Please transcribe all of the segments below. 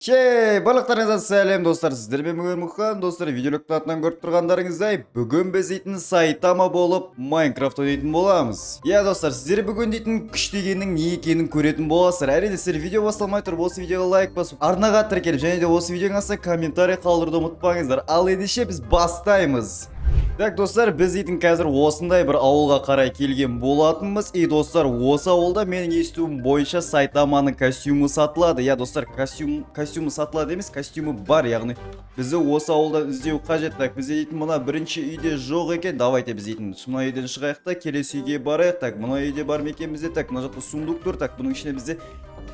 Барлықтарыңызға сәлем достар, сіздермен бүгін Мұқан достар, видеолықты атынан көріп тұрғандарыңыздай, бүгін біз дейтін Сайтама болып Майнкрафт ойнайтын боламыз. Достар, сіздер бүгін дейтін күш дегеннің не екенін көретін боласыздар. Әрине сіздер видео басталмай тұрып, осы видеоға лайк басып, арнаға тіркеліп, және де осы видеоның астына комментарий қалдыруды ұмытпаңыздар. Ал ендеше біз бастаймыз. Так, достар, біз дейтін қазір осындай бір ауылға қарай келген болатынбыз. Достар, осы ауылда менің естуім бойынша Сайтаманың костюмы сатылады. Достар, костюмы сатылады емес, костюмы бар. Яғни бізді осы ауылда іздеу қажет. Так, біз дейтін мына бірінші үйде жоқ екен. Давайте біз дейтін мына үйден шығайық та келесі үйге барайық. Так, мына үйде бар ма екен бізде? Так, мына жақта сундук тұр. Так, бұның ішінде бізде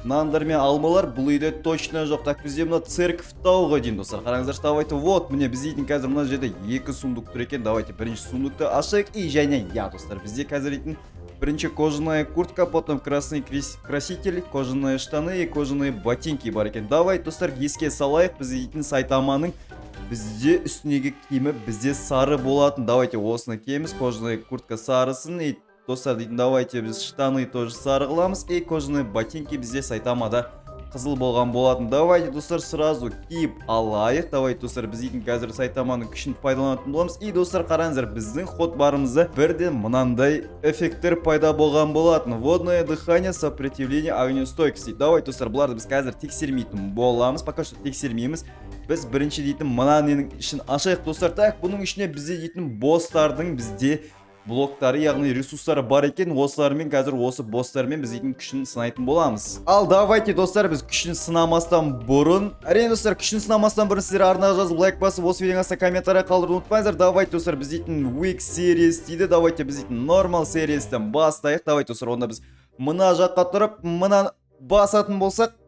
нандар мен алмалар, бұл үйде точно жоқ. Так, бізде мына церковь тауға дейін достар. Қараңыздар, давайте вот, міне біз дейтін қазір мына жерде екі сундук тұр екен. Давайте бірінші сундукты ашайық. И және достар, бізде қазір дейтін бірінші кожаная куртка, потом красный краситель, кожаные штаны и кожаные ботинки бар екен. Давайте достар, еске салайық, біз дейтін Сайтаманың бізде үстінегі киімі бізде сары болатын. Давайте осыны киеміз, кожаная куртка сарысын. И достар, дейтін давайте біз штаны тоже сары қыламыз. И кожаные ботинки бізде Сайтамада қызыл болған болатын. Давайте достар, сразу киіп алайық. Давайте достар, біз дейтін қазір Сайтаманың күшін пайдаланатын боламыз. И достар, қараңыздар, біздің ход барымызда бірден мынандай эффекттер пайда болған болатын. Водное дыхание, сопротивление, огнестойкости. Давайте достар, бұларды біз қазір тексермейтін боламыз. Пока что тексермейміз. Біз бірінші дейтін мынаның ішін ашайық достар. Так, бұның ішіне бізде дейтін бостардың бізде блоктары, яғни ресурстары бар екен. Осылармен қазір осы босстармен біз дейтін күшін сынайтын боламыз. Ал давайте достар, біз күшін сынамастан бұрын, әрине достар, күшін сынамастан бұрын сіздер арнаға жазып лайк басып, осы видеоның астына комментарий қалдыруды ұмытпаңыздар. Давайте достар, біз дейтін weak series дейді. Давайте біз дейтін normal seriestен бастайық. Давайте достар, онда біз мына жаққа тұрып, мына басатын болсақ,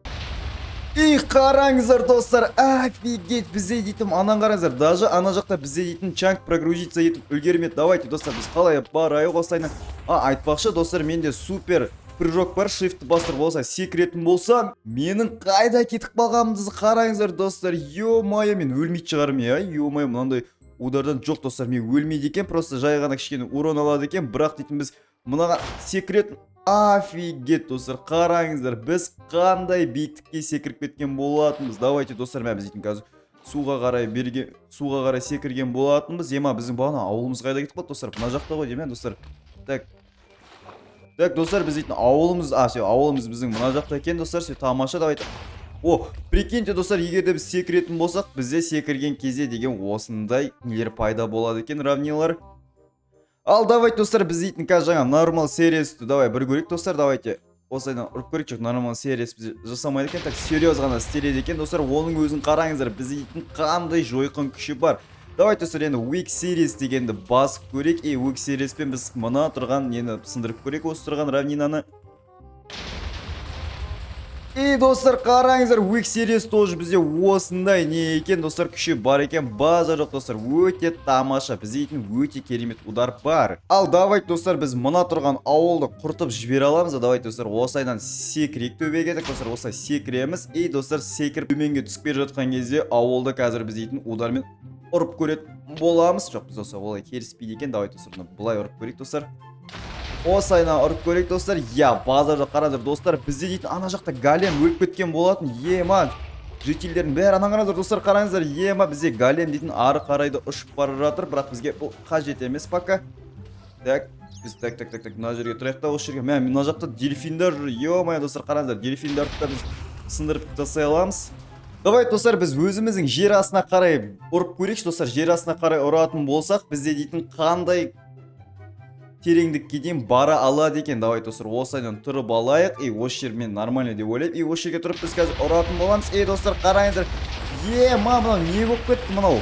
и қараңыздар достар, офигеть, бізде дейтім анан қараңыздар, даже ана жақта бізде дейтін чанк прогрузиться етіп үлгермеді. Давайте достар, біз қалай барайық осылайынан. Айтпақшы достар, менде супер прыжок бар, shift бастыр болса, секретін болса, менің қайда кетіп қалғанымды қараңыздар достар. Ё-майо, мен өлмейді шығарым, ё-майо, мынандай удардан жоқ достар, мен өлмейді екен, просто жай ғана кішкене урон алады екен. Бірақ дейтін біз мынаға секрет. Офигеть достар, қараңыздар, біз қандай биіктікке секіріп кеткен болатынбыз. Давайте достар, біз дейтін қазір суға қарай секірген болатынбыз. Біздің бағана ауылымыз қайда кетіп қалды достар? Мына жақта ғой деймін достар. Так достар, біз дейтін ауылымыз біздің мына жақта екен достар. Тамаша, давайте. Прикиньте достар, егерде біз секіретін болсақ, бізде секірген кезде деген осындай нелер пайда болады екен, равнилар. Ал давайте достар, біз дейтін қазір жаңа нормал сериясты давай бір көрейік достар. Давайте осылайдан ұрып көрейік, жоқ нормал сериясы біз жасамайды екен. Так, серьез ғана істеледі екен достар. Оның өзін қараңыздар, біз дейтін қандай жойқын күші бар. Давайте достар, енді weak series дегенді басып көрейік. Weak serieспен біз мына тұрған нені сындырып көрейік, осы тұрған равнинаны. Достар, қараңыздар, weak series тоже бізде осындай не екен достар, күші бар екен. База жоқ достар, өте тамаша, біз дейтін өте керемет удар бар. Ал давайте достар, біз мына тұрған ауылды құртып жібере аламыз. Давайте достар, осайдан секірек төбеге, достар, осай секіреміз. Достар, секіріп төменге түсіп бере жатқан кезде ауылды қазір біз дейтін удармен ұрып көретін боламыз. Жоқ, біз достар, олай керіспейді екен. Давайте достар, бұлай ұрып көрейік достар. Осайна ұрып көрейік достар. Базарда қарадыр достар, бізде дейтін ана жақта голем өліп кеткен болатын. Жителдердің бәрі ана қарадыр достар, қараңыздар. Бізде голем дейтін ары қарайды ұшып бара жатыр, бірақ бізге бұл қажет емес пока. Так, біз мына жерге тұрайық та, осы жерге. Мына жақта дельфиндар жүр. Ё-майо достар, қараңыздар, дельфиндарды да біз сындырып тастай аламыз. Давай достар, біз өзіміздің жер астына қарай ұрып көрейікші достар. Жер астына қарай ұратын болсақ, бізде дейтін қандай тереңдікке дейін бара алады екен. Давай достар, осайдан тұрып алайық. Осы жер мен нормально деп ойлайып. Осы жерге тұрып біз қазір ұратын боламыз. Достар, қараңыздар. Мынау не болып кетті мынау?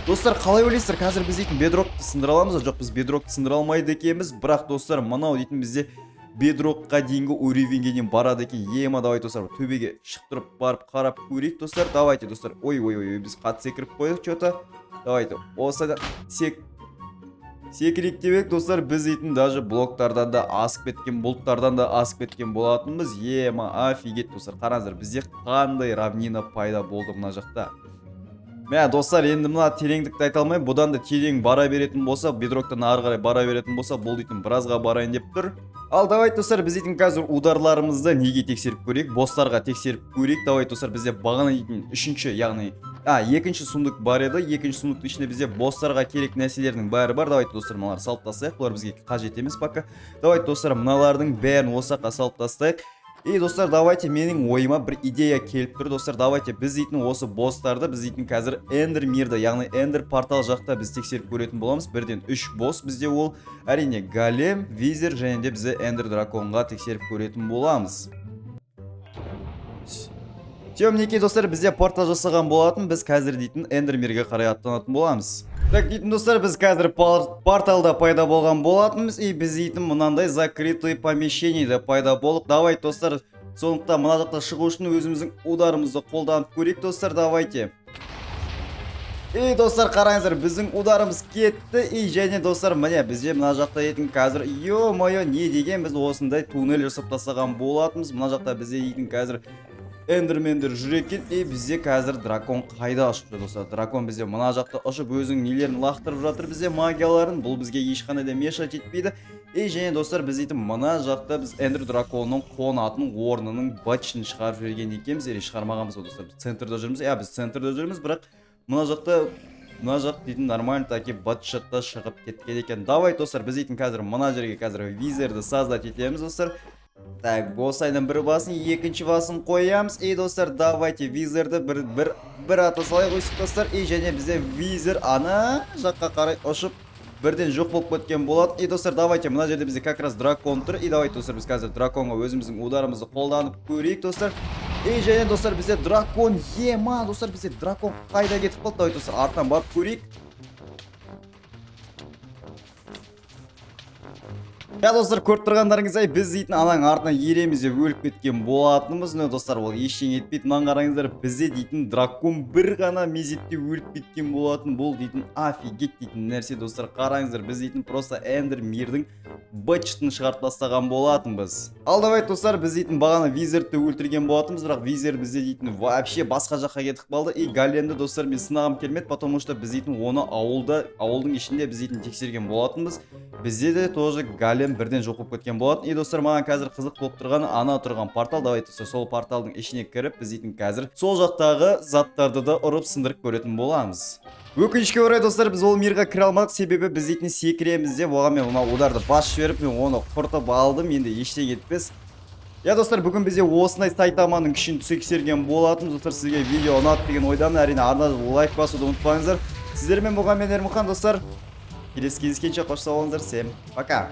Достар, қалай ойлайсыздар? Қазір біз дейтін бедрокты сындыра аламыз. Жоқ, біз бедрокты сындыра алмайды екенбіз. Бірақ достар, мынау дейтін бізде бедрокқа дейінгі уровеньге дейін барады екен. Давай достар, төбеге шығып тұрып барып қарап көрейік достар. Давайте достар. Ой, біз қатты секіріп қойдық что-то. Давайте осайдан секірек дебек достар, біз дейтін даже блоктардан да асып кеткен, бұлттардан да асып кеткен болатынбыз. Офигеть достар, қараңыздар, бізде қандай равнина пайда болды мына жақта. Достар, енді мына тереңдікті айта алмай, бұдан да терең бара беретін болса, бедроктан ары қарай бара беретін болса, бұл дейтін біразға барайын деп тұр. Ал давайте достар, біз дейтін қазір ударларымызды неге тексеріп көрейік, бостарға тексеріп көрейік. Давайте достар, бізде бағана дейтін үшінші, яғни екінші сундук бар еді. Екінші сундуктың ішінде бізде бостарға керек нәрселердің бәрі бар. Давайте достар, мыналар салып тастайық. Бұлар бізге қажет емес пока. Давайте достар, мыналардың бәрін осы жаққа салып тастайық. И достар, давайте менің ойыма бір идея келіп тұр. Достар, давайте біз дейтін осы бостарды, біз дейтін қазір эндер мирді, яғни эндер портал жақта біз тексеріп көретін боламыз. Бірден 3 босс бізде ол. Әрине голем, визер және де бізде эндер драконға тексеріп көретін боламыз. Темнеке достар, бізде портал жасаған болатын. Біз қазір дейтін эндер мирге қарай аттанатын боламыз. Так дейтін достар, біз қазір порталда пайда болған болатынбыз. И біз дейтін мынандай закрытый помещениеде пайда болдық. Давайте достар, сондықтан мына жақта шығу үшін өзіміздің ударымызды қолданып көрейік достар. Давайте. И достар, қараңыздар, біздің ударымыз кетті. И және достар, міне бізде мына жақта дейтін қазір ё-моё, не деген біз осындай туннель жасап тастаған болатынбыз. Мына жақта бізде дейтін қазір эндермендер жүр екен. И бізде қазір дракон қайда ұшыпты достар? Дракон бізде мына жақта ұшып өзінің нелерін лақтырып жатыр бізде, магияларын. Бұл бізге ешқандай да мешать етпейді. И және достар, біз дейтін мына жақта біз эндер драконның қонатын орнының бачын шығарып жіберген екенбіз. Шығармағанбыз достар. Біз центрда жүрміз. Біз центрда жүрміз, бірақ мына жақ дейтін нормально таки батшатта шығып кеткен екен. Давай достар, біз дейтін қазір мына жерге қазір визерді создать етеміз достар. Так, боссайдың бір басын, екінші басын қоямыз. И достар, давайте визерді бір ата салайық өсіп достар. И және бізде визер ана жаққа қарай ұшып бірден жоқ болып кеткен болады. И достар, давайте мына жерде бізде как раз дракон тұр. И давайте достар, біз қазір драконға өзіміздің ударымызды қолданып көрейік достар. И және достар, бізде дракон ема достар, бізде дракон қайда кетіп қалды? Давайте достар, артынан барып көрейік. Достар, көріп тұрғандарыңыздай, біз дейтін анаң артынан ереміз деп өліп кеткен болатынымыз. Достар, ол ештеңе етпейді. Мынаны қараңыздар, бізде дейтін дракон бір ғана мезетте өліп кеткен болатын. Бұл дейтін офигеть дейтін нәрсе достар. Қараңыздар, біз дейтін просто эндер мирдің бычтын шығарып тастаған болатынбыз. Ал давайте достар, біз дейтін бағана визерді өлтірген болатынбыз, бірақ визер бізде дейтін вообще басқа жаққа кетіп қалды. И големді достар мен сынағым келмеді, потому что біз дейтін оны ауылдың ішінде біз дейтін тексерген болатынбыз. Бізде де тоже голем бірден жоқ болып кеткен болатын. И достар, маған қазір қызық болып тұрғаны ана тұрған портал. Давайте достар, сол порталдың ішіне кіріп, біз дейтін қазір сол жақтағы заттарды да ұрып сындырып көретін боламыз. Өкінішке орай достар, біз ол мирға кіре алмадық, себебі біз дейтін секіреміз деп, оған мен мына ударды бас жіберіп, мен оны құртып алдым, енді ештеңе етпес. Достар, бүгін бізде осындай Сайтаманың күшін тексерген болатын. Достар, сізге видео ұнады деген ойдамын. Әрине арнада лайк басуды ұмытпаңыздар. Сіздермен болған мен Ермұхан достар. Келесі кездескенше қош сау болыңыздар. Всем пока.